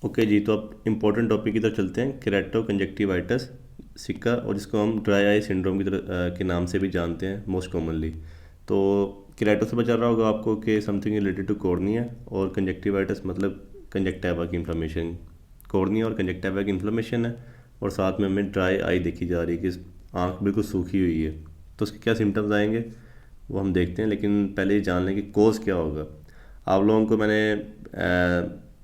Okay जी, तो अब important topic की तरफ चलते हैं। केराटो कंजक्टिवाइटिस सिक्का, और जिसको हम ड्राई आई सिंड्रोम की तरह के नाम से भी जानते हैं मोस्ट कॉमनली। तो केराटो से बचा रहा होगा आपको कि समथिंग रिलेटेड टू कॉर्निया, और कंजक्टिवाइटिस मतलब कंजक्टिवा की इन्फ्लेमेशन। कॉर्निया और कंजक्टिवा की इन्फ्लेमेशन है, और साथ में हमें ड्राई आई देखी जा रही है कि आँख बिल्कुल सूखी हुई है। तो उसके क्या सिम्टम्स आएंगे वो हम देखते हैं, लेकिन पहले ये जान लें कि कोज़ क्या होगा। आप लोगों को मैंने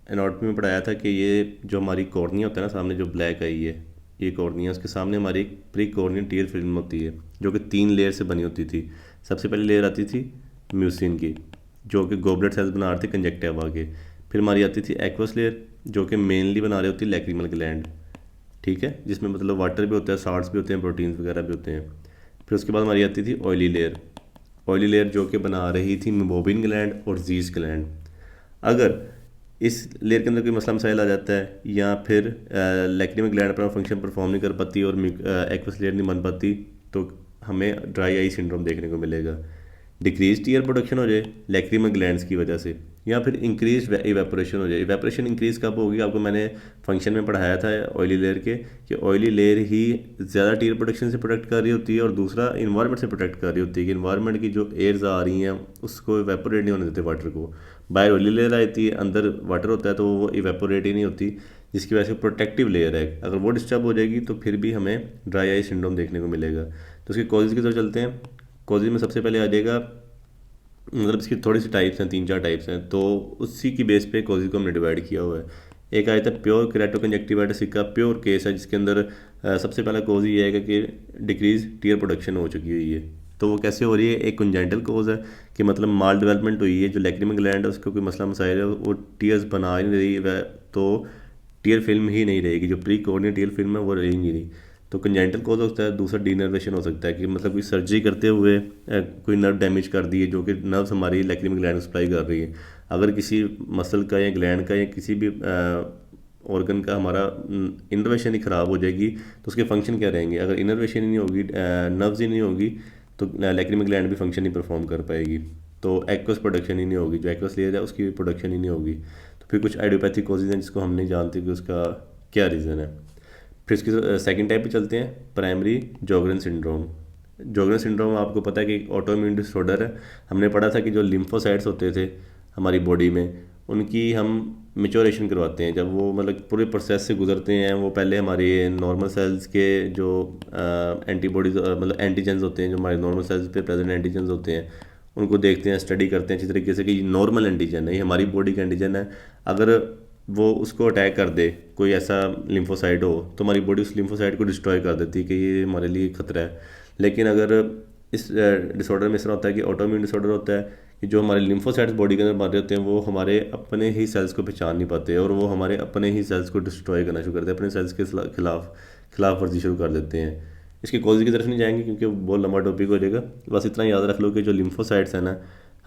एनाटॉमी में पढ़ाया था कि ये जो हमारी कॉर्निया होता है ना, सामने जो ब्लैक आई है ये कॉर्निया, उसके सामने हमारी एक प्री कॉर्नियल टीयर फिल्म होती है जो कि 3 लेयर से बनी होती थी। सबसे पहले लेयर आती थी म्यूसिन की, जो कि गोबलेट सेल्स बना रहे थे कंजक्टिवा के। फिर हमारी आती थी एक्वस लेयर, जो कि मेनली बना रही होती है लैक्रिमल ग्लैंड, ठीक है, जिसमें मतलब वाटर भी होता है, साल्ट्स भी होते हैं, प्रोटीन्स वगैरह भी होते हैं। फिर उसके बाद हमारी आती थी ऑयली लेयर। ऑयली लेयर जो कि बना रही थी मेबोबिन ग्लैंड और जीज ग्लैंड। अगर इस लेयर के अंदर कोई मसला मसाइल आ जाता है, या फिर लैक्रिमल ग्लैंड अपना फंक्शन परफॉर्म नहीं कर पाती और एक्वस लेयर नहीं बन पाती, तो हमें ड्राई आई सिंड्रोम देखने को मिलेगा। डिक्रीज टीयर प्रोडक्शन हो जाए लैक्रिमल ग्लैंड्स की वजह से, या फिर इंक्रीज इवेपोरेशन हो जाए। इवेपोरेशन इंक्रीज कब होगी, आपको मैंने फंक्शन में पढ़ाया था ऑयली लेयर के, कि ऑयली लेयर ही ज़्यादा टीयर प्रोडक्शन से प्रोटेक्ट कर रही होती है, और दूसरा इन्वायरमेंट से प्रोटेक्ट कर रही होती है कि इन्वायरमेंट की जो एयर्स आ रही हैं उसको इवेपोरेट नहीं होने देते वाटर को। बाहर ऑयली लेयर आती है, अंदर वाटर होता है, तो वो इवेपोरेट ही नहीं होती, जिसकी वजह से प्रोटेक्टिव लेयर है, अगर वो डिस्टर्ब हो जाएगी तो फिर भी हमें ड्राई आई सिंड्रोम देखने को मिलेगा। तो उसके कॉजेज़ की तरफ चलते हैं। कॉजेज़ में सबसे पहले आ जाएगा, मतलब इसकी थोड़ी सी टाइप्स हैं, 3-4 टाइप्स हैं, तो उसी की बेस पे कॉजेज़ को हमने डिवाइड किया हुआ है। एक आया था प्योर केराटो कंजक्टिवाइटिस का प्योर केस है, जिसके अंदर सबसे पहला कॉज ये है कि डिक्रीज टीयर प्रोडक्शन हो चुकी हुई है। तो वो कैसे हो रही है, एक कंजेंटल कोज है कि मतलब माल डेवलपमेंट हुई है, जो लैक्रिमल ग्लैंड है उसको कोई मसला मसाइल है, वो टीयर्स बना ही नहीं रही है, तो टीयर फिल्म ही नहीं रहेगी, जो प्री कॉर्नियल टीयर फिल्म है वो रहेंगी नहीं। तो कंजेंटल कोज हो सकता है। दूसरा डीनर्वेशन हो सकता है कि मतलब कोई सर्जरी करते हुए कोई नर्व डैमेज कर दी है, जो कि नर्व्स हमारी लैक्रिमल ग्लैंड सप्लाई कर रही है। अगर किसी मसल का या ग्लैंड का या किसी भी ऑर्गन का हमारा इनर्वेशन ही ख़राब हो जाएगी, तो उसके फंक्शन क्या रहेंगे। अगर इनर्वेशन ही नहीं होगी, नर्व्स ही नहीं होगी, तो लैक्रिमल ग्लैंड भी फंक्शन नहीं परफॉर्म कर पाएगी, तो एक्वस प्रोडक्शन ही नहीं होगी, जो एक्वस लेयर है उसकी प्रोडक्शन ही नहीं होगी। तो फिर कुछ आइडियोपैथिक कॉजेज हैं जिसको हम नहीं जानते कि उसका क्या रीज़न है। फिर इसकी सेकंड टाइप पे चलते हैं, प्राइमरी जोगरन सिंड्रोम। जोगरन सिंड्रोम आपको पता है कि ऑटोइम्यून डिसऑर्डर है। हमने पढ़ा था कि जो लिम्फोसाइट्स होते थे हमारी बॉडी में, उनकी हम मेच्योरेशन करवाते हैं। जब वो मतलब पूरे प्रोसेस से गुजरते हैं, वो पहले हमारे नॉर्मल सेल्स के जो एंटीबॉडीज मतलब एंटीजेंस होते हैं, जो हमारे नॉर्मल सेल्स पे प्रेजेंट एंटीजेंस होते हैं, उनको देखते हैं, स्टडी करते हैं अच्छी तरीके से कि नॉर्मल एंटीजन है, ये हमारी बॉडी का एंटीजन है। अगर वो उसको अटैक कर दे, कोई ऐसा लिम्फोसाइट हो, तो हमारी बॉडी उस लिम्फोसाइट को डिस्ट्रॉय कर देती है कि ये हमारे लिए खतरा है। लेकिन अगर इस डिसऑर्डर में इस तरह होता है कि ऑटोइम्यून डिसऑर्डर होता है कि जो हमारे लिम्फोसाइट्स बॉडी के अंदर मारे होते हैं, वो हमारे अपने ही सेल्स को पहचान नहीं पाते, और वो हमारे अपने ही सेल्स को डिस्ट्रॉय करना शुरू करते हैं, अपने सेल्स के खिलाफ वर्जी शुरू कर देते हैं। इसके कॉज की तरफ नहीं जाएंगे क्योंकि वो बहुत लंबा टॉपिक हो जाएगा। बस इतना याद रख लो कि जो लिम्फोसाइट्स है ना,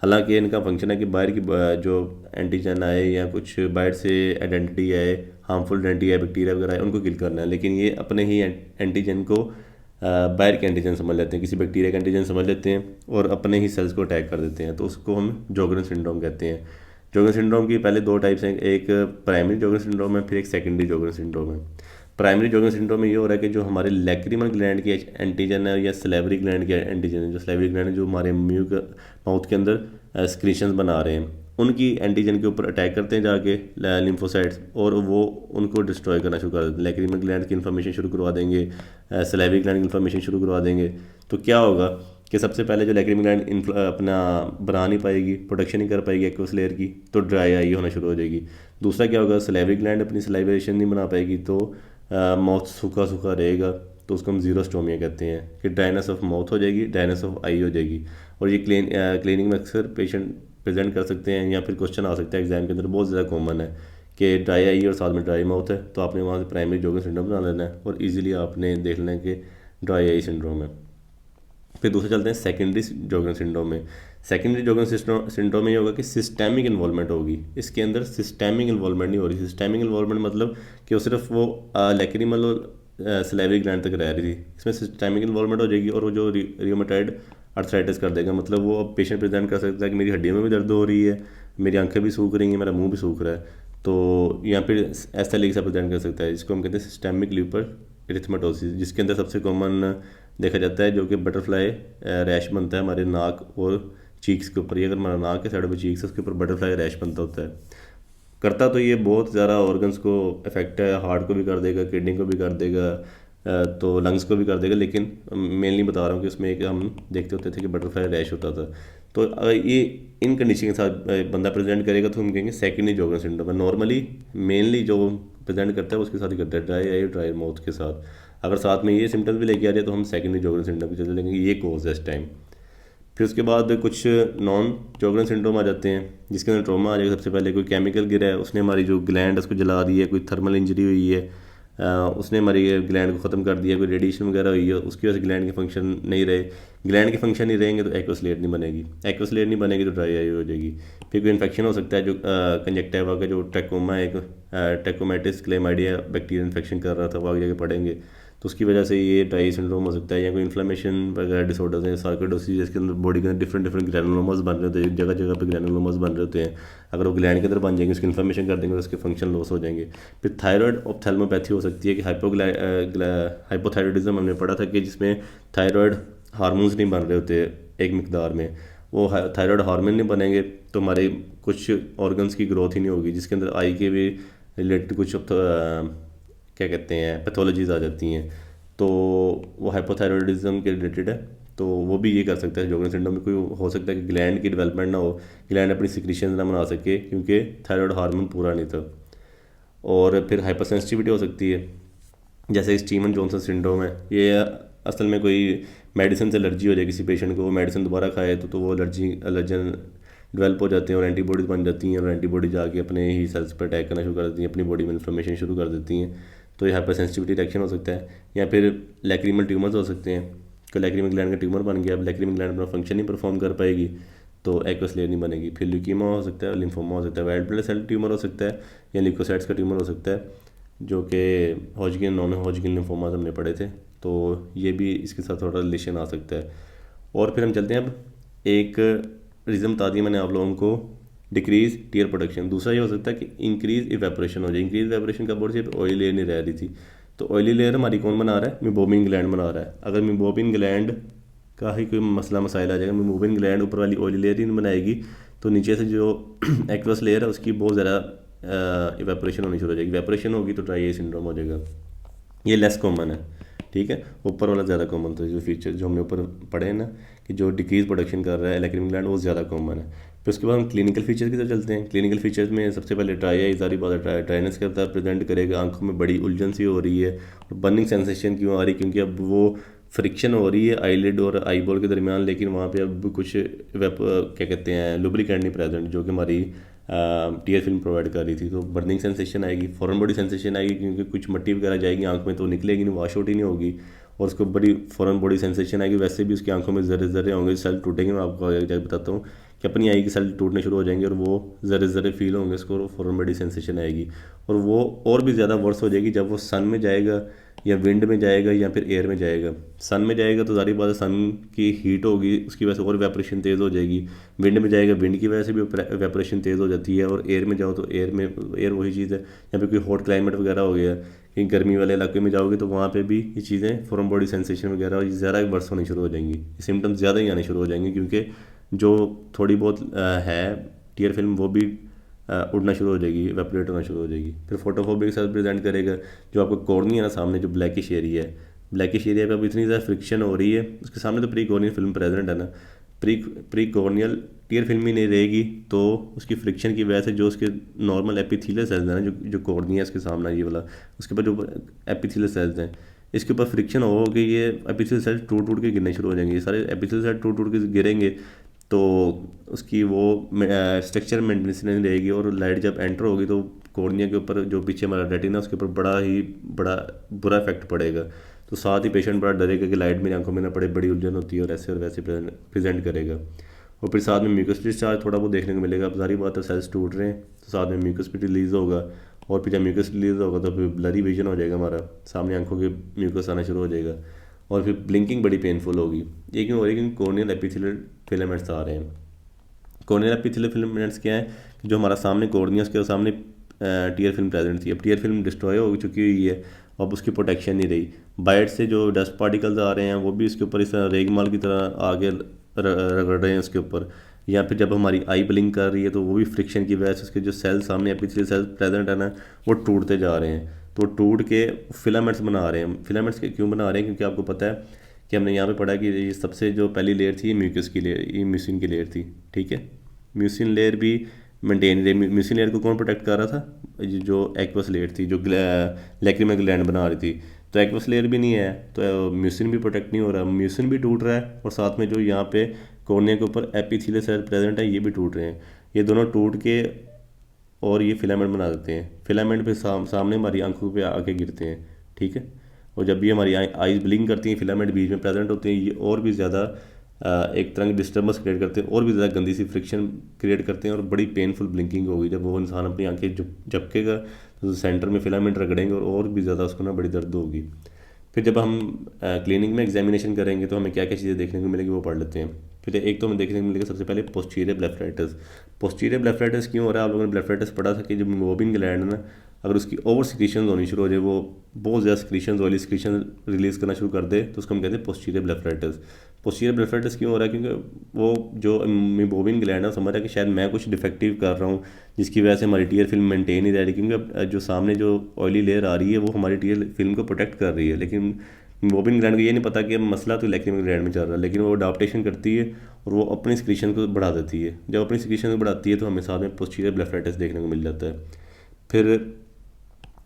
हालांकि इनका फंक्शन है कि बाहर की जो एंटीजन आए या कुछ बाहर से आइडेंटिटी आए, हार्मफुल आइडेंटिटी आए, बैक्टीरिया वगैरह आए, उनको किल करना है। लेकिन ये अपने ही एंटीजन को बाहर के एंटीजन समझ लेते हैं, किसी बैक्टीरिया का एंटीजन समझ लेते हैं और अपने ही सेल्स को अटैक कर देते हैं, तो उसको हम जोगरन सिंड्रोम कहते हैं। जोगरन सिंड्रोम की पहले 2 टाइप्स हैं, एक प्राइमरी जोगरन सिंड्रोम है, फिर एक सेकेंडरी जोगरन सिंड्रोम है। प्राइमरी जोगरन सिंड्रोम में ये हो रहा है कि जो हमारे लैक्रिमल ग्लैंड की एंटीजन है, या सलेवरी ग्लैंड के एंटीजन है, जो सलेवरी ग्लैंड है जो हमारे माउथ के अंदर स्क्रीशंस बना रहे हैं, उनकी एंटीजन के ऊपर अटैक करते हैं जाके लिम्फोसाइट्स, और वो उनको डिस्ट्रॉय करना शुरू कर देते हैं। लैक्रिमल ग्लैंड की इन्फॉर्मेशन शुरू करवा देंगे, सलेवरी ग्लैंड की इन्फॉर्मेशन शुरू करवा देंगे। तो क्या होगा कि सबसे पहले जो लैक्रिमल ग्लैंड अपना बना नहीं पाएगी, प्रोडक्शन नहीं कर पाएगी एक्वस लेयर की, तो ड्राई आई होना शुरू हो जाएगी। दूसरा क्या होगा, सलेवरी ग्लैंड अपनी सलाइवेशन नहीं बना पाएगी, तो माउथ सूखा सूखा रहेगा, तो उसको हम जीरोस्टोमिया कहते हैं कि ड्राइनेस ऑफ माउथ हो जाएगी, ड्राइनेस ऑफ आई हो जाएगी। और ये क्लिनिक में अक्सर पेशेंट प्रेजेंट कर सकते हैं, या फिर क्वेश्चन आ सकता है एग्जाम के अंदर, बहुत ज़्यादा कॉमन है कि ड्राई आई और साथ में ड्राई माउथ है, तो आपने वहाँ से प्राइमरी जोगरन सिंड्रोम बना लेना है और इजीली आपने देख लेना है कि ड्राई आई सिंड्रोम है। फिर दूसरे चलते हैं सेकेंडरी जोगरन सिंड्रोम में। सेकेंडरी जोगरन सिंड्रोम में ये होगा कि सिस्टेमिक इन्वॉल्वमेंट होगी, इसके अंदर सिस्टेमिक इन्वॉल्वमेंट नहीं हो रही। सिस्टेमिक इन्वॉल्वमेंट मतलब कि वो सिर्फ वो लैक्रिमल और सलेवरी ग्लैंड तक रह रही थी, इसमें सिस्टेमिक इन्वॉल्वमेंट हो जाएगी, और वो जो रियोमेटॉइड अर्थराइटिस कर देगा। मतलब वो अब पेशेंट प्रेजेंट कर सकता है कि मेरी हड्डियों में भी दर्द हो रही है, मेरी आंखें भी सूख रही हैं, मेरा मुंह भी सूख रहा है, तो या फिर ऐसा लीक से प्रेजेंट कर सकता है, जिसको हम कहते हैं सिस्टेमिक ल्यूपर एरिथमेटोसिस, जिसके अंदर सबसे कॉमन देखा जाता है जो कि बटरफ्लाई रैश बनता है हमारे नाक और चीक्स के ऊपर। ये अगर हमारा नाक के साइड में चीक्स है उसके ऊपर बटरफ्लाई रैश बनता होता है। करता तो ये बहुत ज़्यादा ऑर्गन्स को इफेक्ट है, हार्ट को भी कर देगा, किडनी को भी कर देगा, तो लंग्स को भी कर देगा, लेकिन मेनली बता रहा हूँ कि उसमें एक हम देखते होते थे कि बटरफ्लाई रैश होता था। तो अगर ये इन कंडीशन के साथ बंदा प्रेजेंट करेगा तो हम कहेंगे सेकेंडरी जोगन सिंड्रोम है। नॉर्मली मेनली जो प्रेजेंट करता है उसके साथ ही करता है, ड्राई आई ड्राई माउथ के साथ। अगर साथ में ये सिम्टम्स भी लेके आ जाए तो हम सेकेंडरी जोगन सिंड्रोम की चले लेंगे, ये कोज है इस टाइम। फिर उसके बाद कुछ नॉन जोगरन सिंड्रोम आ जाते हैं, जिसके अंदर ट्रॉमा आ जाएगा। सबसे पहले कोई केमिकल गिरा है, उसने हमारी जो ग्लैंड है उसको जला दी है, कोई थर्मल इंजरी हुई है, उसने हमारी ग्लैंड को ख़त्म कर दिया, कोई रेडिएशन वगैरह हुई है, उसकी वजह से ग्लैंड के फंक्शन नहीं रहे। ग्लैंड के फंक्शन नहीं रहेंगे तो एक्वस लेयर नहीं बनेगी, एक्वस लेयर नहीं बनेगी तो ड्राई आई हो जाएगी। फिर कोई इन्फेक्शन हो सकता है, जो कंजक्टिवा का जो ट्रैकोमा है, एक ट्रैकोमेटिस क्लेमाइडिया बैक्टीरियल इन्फेक्शन कर रहा था, वो आगे जाके पढ़ेंगे, तो उसकी वजह से ये ड्राई सिंड्रोम हो सकता है। या कोई इन्फ्लेमेशन वगैरह डिसऑर्डर्स हैं, सार्कोइडोसिस, जिसके अंदर बॉडी के अंदर डिफरेंट डिफरेंट ग्रैनुलोमास बन रहे होते हैं, जगह जगह पे ग्रैनुलोमास बन रहे होते हैं। अगर वो ग्लैंड के अंदर बन जाएंगे, उसकी इन्फ्लेमेशन कर देंगे तो उसके फंक्शन लॉस हो जाएंगे। फिर थायराइड ऑप्थेल्मोपैथी हो सकती है कि हाइपोथायरॉयडिज्म हमने पढ़ा था कि जिसमें थायराइड हार्मोन्स नहीं बन रहे होते एक मिकदार में, वो थायराइड हार्मोन नहीं बनेंगे तो हमारे कुछ ऑर्गन्स की ग्रोथ ही नहीं होगी, जिसके अंदर आई के भी रिलेटेड कुछ क्या कहते हैं पैथोलॉजीज आ जाती हैं। तो वो हाइपोथायरॉयडिज्म के रिलेटेड है, तो वो भी ये कर सकता है। जोगरन सिंड्रोम में कोई हो सकता है कि ग्लैंड की डेवलपमेंट ना हो, ग्लैंड अपनी सिक्रीशन ना बना सके क्योंकि थायराइड हार्मोन पूरा नहीं था। और फिर हाइपर सेंसिटिविटी हो सकती है, जैसे स्टीवन जॉनसन सिंड्रोम है। ये असल में कोई मेडिसिन से एलर्जी हो जाए किसी पेशेंट को, वो मेडिसिन दोबारा खाए तो वो एलर्जन डेवलप हो जाते हैं और एंटीबॉडीज बन जाती हैं, और एंटीबॉडी जाके अपने ही सेल्स पर अटैक करना शुरू कर देती हैं, अपनी बॉडी में इन्फ्लेमेशन शुरू कर देती हैं। तो ये हाइपर सेंसिटिविटी रिएक्शन हो सकता है। या फिर लैक्रीमल ट्यूमर्स हो सकते हैं कि लैक्रीमल ग्लैंड का ट्यूमर बन गया, अब लैक्रीमल ग्लैंड अपना फंक्शन नहीं परफॉर्म कर पाएगी तो एक्वस लेयर नहीं बनेगी। फिर ल्यूकीमा हो सकता है, लिम्फोमा हो सकता है, वाइट ब्लड सेल ट्यूमर हो सकता है, या ल्यूकोसाइट्स का ट्यूमर हो सकता है, जो कि हॉजकिन नॉन हॉजकिन लिम्फोमा हमने पढ़े थे, तो ये भी इसके साथ थोड़ा रिलेशन आ सकता है। और फिर हम चलते हैं, अब एक रीज़न बता दिया मैंने आप लोगों को, डिक्रीज टीयर प्रोडक्शन। दूसरा ये हो सकता है कि इंक्रीज इवेपोरेशन हो जाए। इंक्रीज इवेपोरेशन कब हो रही थी, ऑयली लेयर नहीं रह रही थी, तो ऑयली लेयर हमारी कौन बना रहा है, मिबोबिन ग्लैंड बना रहा है। अगर मिबोबिन ग्लैंड का ही कोई मसला मसाइल आ जाएगा, मिबोबिन ग्लैंड ऊपर वाली ऑयली लेयर ही नहीं बनाएगी, तो नीचे से जो एक्वस लेयर है उसकी बहुत ज़्यादा इवेपोरेशन होनी शुरू हो जाएगी। इवेपोरेशन होगी तो ड्राई आई सिंड्रोम हो जाएगा। ये लेस कॉमन है, ठीक है, ऊपर वाला ज़्यादा कॉमन था। जो फीचर जो हमने ऊपर पढ़े हैं ना कि जो डिक्रीज प्रोडक्शन कर रहा है लैक्रीमल ग्लैंड, वो ज़्यादा कॉमन है। फिर उसके बाद हम क्लिनिकल फीचर्स की तरफ चलते हैं। क्लिनिकल फीचर्स में सबसे पहले ड्राई आई, सारी बात ड्राइनेस करता है, प्रेजेंट करेगा, आंखों में बड़ी उलझन सी हो रही है, और बर्निंग सेंसेशन क्यों आ रही है, क्योंकि अब वो फ्रिक्शन हो रही है आईलिड और आईबॉल के दरमियान, लेकिन वहाँ पे अब कुछ क्या कहते हैं लुब्रिकेंट नहीं प्रेजेंट, जो कि हमारी टीयर फिल्म प्रोवाइड कर रही थी। तो बर्निंग सेंसेशन आएगी, फॉरन बॉडी सेंसेशन आएगी, क्योंकि कुछ मट्टी वगैरह जाएगी आंख में तो निकलेगी नहीं, वॉश आउट ही नहीं होगी, और उसको बड़ी फॉरन बॉडी सेंसेशन आएगी। वैसे भी उसकी आंखों में ज़रे ज़रे होंगे, सेल टूटेंगे। मैं आपको आगे जाकर बताता हूँ कि अपनी आई की सेल टूटने शुरू हो जाएंगे और वो ज़रे ज़रे फील होंगे उसको, फॉरन बॉडी सेंसेशन आएगी। और वो और भी ज़्यादा वर्स हो जाएगी जब वो सन में जाएगा या विंड में जाएगा या फिर एयर में जाएगा। सन में जाएगा तो ज़ाहिर बात है सन की हीट होगी, उसकी वजह से और वेपरेशन तेज़ हो जाएगी। विंड में जाएगा, विंड की वजह से भी वेपरेशन तेज़ हो जाती है। और एयर में जाओ तो एयर वही चीज़ है। या फिर कोई हॉट क्लाइमेट वगैरह हो गया, कहीं गर्मी वाले इलाके में जाओगे तो वहाँ पे भी ये चीज़ें फॉरन बॉडी सेंसेशन वगैरह ज़्यादा वर्स होनी शुरू हो जाएंगी, सिम्टम्स ज़्यादा ही आने शुरू हो जाएंगे, क्योंकि जो थोड़ी बहुत है टीयर फिल्म वो भी उड़ना शुरू हो जाएगी, वेपरेट होना शुरू हो जाएगी। फिर फोटोफोबिक सेल्फ प्रेजेंट करेगा, जो आपको कॉर्निया है ना सामने, जो ब्लैकिश एरिया है, ब्लैकिश एरिया पे अब इतनी ज़्यादा फ्रिक्शन हो रही है, उसके सामने तो प्री कॉर्नियल फिल्म प्रेजेंट है ना, प्री कॉर्नियल टीयर फिल्म ही नहीं रहेगी, तो उसकी फ्रिक्शन की वजह से जो उसके नॉर्मल एपिथेलियल सेल्स हैं ना, जो कॉर्निया इसके सामने ये वाला, उसके ऊपर जो एपिथेलियल सेल्स हैं, इसके ऊपर फ्रिक्शन हो कि ये एपिथेलियल सेल्स टूट टूट के गिरने शुरू हो जाएंगे। ये सारे एपिथेलियल सेल्स टूट टूट के गिरेंगे तो उसकी वो स्ट्रक्चर मेंटेनेंस नहीं रहेगी, और लाइट जब एंटर होगी तो कॉर्निया के ऊपर जो पीछे हमारा रेटिना है उसके ऊपर बड़ा बुरा इफेक्ट पड़ेगा। तो साथ ही पेशेंट बड़ा डरेगा कि लाइट मेरी आंखों में ना पड़े, बड़ी उलझन होती है और ऐसे प्रेजेंट करेगा। और फिर साथ में म्यूकस डिस्चार्ज थोड़ा बहुत देखने को मिलेगा। अब सारी बात है सेल्स टूट रहे हैं तो साथ में म्यूकस भी रिलीज़ होगा, और फिर जब म्यूकस रिलीज़ होगा तो फिर ब्लरी विजन हो जाएगा, हमारा सामने आंखों के म्यूकस आना शुरू हो जाएगा, और फिर ब्लिंकिंग बड़ी पेनफुल होगी। ये क्यों हो रही है, क्योंकि कॉर्नियल एपिथेलियल फिलामेंट्स आ रहे हैं। कॉर्नियल एपिथेलियल फिलामेंट्स क्या है कि जो हमारा सामने कॉर्निया के सामने टीयर फिल्म प्रेजेंट थी। अब टीयर फिल्म डिस्ट्रॉय हो चुकी हुई है, अब उसकी प्रोटेक्शन नहीं रही। बाइट से जो डस्ट पार्टिकल्स आ रहे हैं वो भी इसके ऊपर इस तरह रेगमाल की तरह आगे रगड़ रहे हैं उसके ऊपर। या फिर जब हमारी आई ब्लिंक कर रही है तो वो भी फ्रिक्शन की वजह से उसके जो सेल सामने एपिथेलियल सेल्स प्रेजेंट है ना, वो टूटते जा रहे हैं। तो टूट के फिलामेंट्स बना रहे हैं। फिलामेंट्स के क्यों बना रहे हैं? क्योंकि आपको पता है कि हमने यहाँ पे पढ़ा कि ये सबसे जो पहली लेयर थी ये म्यूकस की लेयर, ये म्यूसिन की लेयर थी, ठीक है। म्यूसिन लेयर भी मेंटेन रही। म्यूसिन लेयर को कौन प्रोटेक्ट कर रहा था? जो एक्वस लेयर थी, जो लैक्रिमल ग्लैंड बना रही थी। तो एक्वस लेयर भी नहीं है तो म्यूसिन भी प्रोटेक्ट नहीं हो रहा, म्यूसिन भी टूट रहा है, और साथ में जो यहाँ पे कॉर्निया के ऊपर एपिथेलियल सेल प्रेजेंट है ये भी टूट रहे हैं। ये दोनों टूट के और ये फिलामेंट बना देते हैं। फिलामेंट फिर सामने हमारी आंखों पे आके गिरते हैं, ठीक है। और जब भी हमारी आईज ब्लिंक करती हैं, फिलामेंट बीच में प्रेजेंट होते हैं, ये और भी ज़्यादा एक तरह की डिस्टर्बेंस क्रिएट करते हैं, और भी ज़्यादा गंदी सी फ्रिक्शन क्रिएट करते हैं, और बड़ी पेनफुल ब्लिंकिंग होगी। जब वो इंसान अपनी आंखें झपकेगा तो सेंटर में फिलामेंट रगड़ेंगे और भी ज़्यादा उसको ना बड़ी दर्द होगी। फिर जब हम क्लिनिक में एग्जामिनेशन करेंगे तो हमें क्या क्या चीज़ें देखने को मिलेगी वो पढ़ लेते हैं। फिर एक तो हमें देखने को मिलेगा सबसे पहले पोस्टीरियर ब्लेफाइटिस। पोस्टीरियर ब्लेफाइटिस क्यों हो रहा है? आप लोगों ने ब्लेफाइटिस पढ़ा था कि जो मोबिन ग्लैंड है ना, अगर उसकी ओवर सिक्रीशन होनी शुरू हो जाए, वो बहुत ज़्यादा सिक्रीशन ऑयली सिक्रीशन रिलीज़ करना शुरू कर दे, तो उसको हम कहते हैं पोस्टीरियर ब्लेफाइटिस। पोस्टीरियर ब्लेफाइटिस क्यों हो रहा है? क्योंकि वो जो मोबिन ग्लैंड है समझ रहा है कि शायद मैं कुछ डिफेक्टिव कर रहा हूँ जिसकी वजह से हमारी टीयर फिल्म मेंटेन ही रह रही, क्योंकि अब जो सामने जो ऑयली लेयर आ रही है वो हमारी टीयर फिल्म को प्रोटेक्ट कर रही है। लेकिन मोबिन ग्लैंड को ये नहीं पता कि अब मसला तो लैक्रिमल ग्लैंड में चल रहा है, लेकिन वो अडाप्टेशन करती है और वो अपनी सिक्रीशन को बढ़ा देती है। जब अपनी सिक्रीशन को बढ़ाती है तो हमें साथ में पोस्टीरियर ब्लेफाइटिस देखने को मिल जाता है। फिर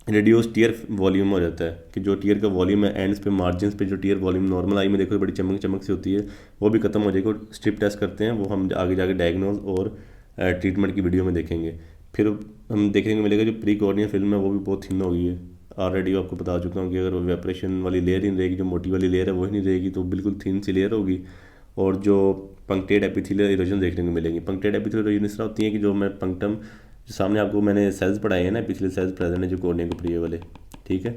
रिड्यूस टीयर वॉल्यूम हो जाता है कि जो टीयर का वॉल्यूम है एंड्स पे मार्जिन्स पे जो टीयर वॉल्यूम नॉर्मल आई में देखो बड़ी चमक चमक सी होती है, वो भी खत्म हो जाएगी। स्ट्रिप टेस्ट करते हैं, वो हम आगे जाके डायग्नोज और ट्रीटमेंट की वीडियो में देखेंगे। फिर हम देखने को मिलेगा जो प्री कॉर्नियल फिल्म है वो भी बहुत थिन हो गई है। ऑलरेडी आपको बता चुका हूँ कि अगर वेपरेशन वाली लेयर ही नहीं रहेगी, जो मोटी वाली लेयर है वो ही नहीं रहेगी, तो बिल्कुल थिन सी लेयर होगी। और जो पंक्टेड एपिथेलियल इरोजन देखने को मिलेंगे। पंक्टेड एपिथेलियल इरोजन इस तरह होती है कि जो मैं पंक्टम जो सामने आपको मैंने सेल्स पढ़ाए हैं ना, पिछले सेल्स प्रेजेंट है जो कॉर्निया के ऊपर वाले, ठीक है।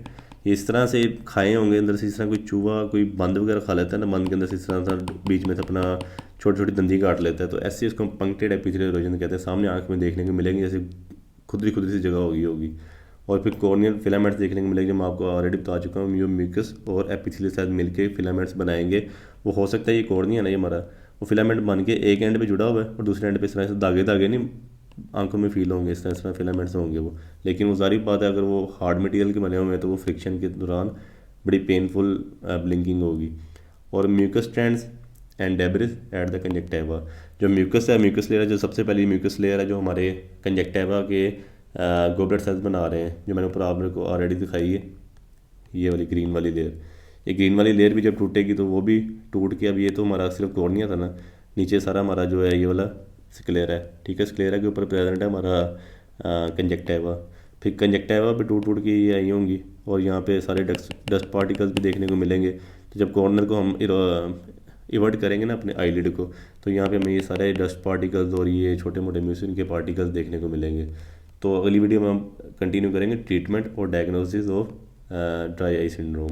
ये इस तरह से खाए होंगे अंदर से, इस तरह कोई चूहा कोई बंद वगैरह खा लेता है ना, बंद के अंदर से इस तरह सा बीच में से अपना छोटी छोटी दंदी काट लेता है, तो ऐसे इसको पंक्टेड एपिथेलियल इरोजन कहते हैं। सामने आँख में देखने को मिलेंगे जैसे खुदरी खुदरी सी जगह होगी। और फिर कॉर्नियल फिलामेंट्स देखने को मिलेंगे, जो मैं आपको ऑलरेडी बता चुका हूँ। यो म्यूकस और एपिथेलियल सेल मिलके फिलामेंट्स बनाएंगे। वो हो सकता है ये कॉर्निया ना ये हमारा, वो फिलामेंट बन के एक एंड पे जुड़ा हुआ है और दूसरे एंड पे इस तरह से धागे धागे नहीं आंखों में फील होंगे, इस तरह फिलामेंट्स होंगे वो। लेकिन वो जारी बात है अगर वो हार्ड मटेरियल के बने हुए हैं तो वो फ्रिक्शन के दौरान बड़ी पेनफुल ब्लिंकिंग होगी। और mucus strands and debris at the conjunctiva. जो म्यूकस है, म्यूकस लेयर है, जो सबसे पहली म्यूकस लेयर है जो हमारे कंजक्टिवा के गोबलेट सेल्स बना रहे हैं, जो मैंने ऊपर आपको ऑलरेडी दिखाई है, ये वाली ग्रीन वाली लेयर। ये ग्रीन वाली लेयर भी जब टूटेगी तो वो भी टूट के, अब ये तो हमारा सिर्फ कॉर्निया था ना, नीचे सारा हमारा जो है ये वाला स्क्लेरा है, ठीक है। स्क्लेरा के ऊपर प्रेजेंट है हमारा कंजक्टिवा। फिर कंजक्टिवा भी टूट टूट के ये आई होंगी और यहाँ पे सारे डस्ट पार्टिकल्स भी देखने को मिलेंगे। तो जब कॉर्नर को हम इवर्ट करेंगे ना अपने आईलिड को, तो यहाँ पे हमें ये सारे डस्ट पार्टिकल्स और ये छोटे मोटे म्यूसिन के पार्टिकल्स देखने को मिलेंगे। तो अगली वीडियो में हम कंटिन्यू करेंगे ट्रीटमेंट और diagnosis of dry eye syndrome.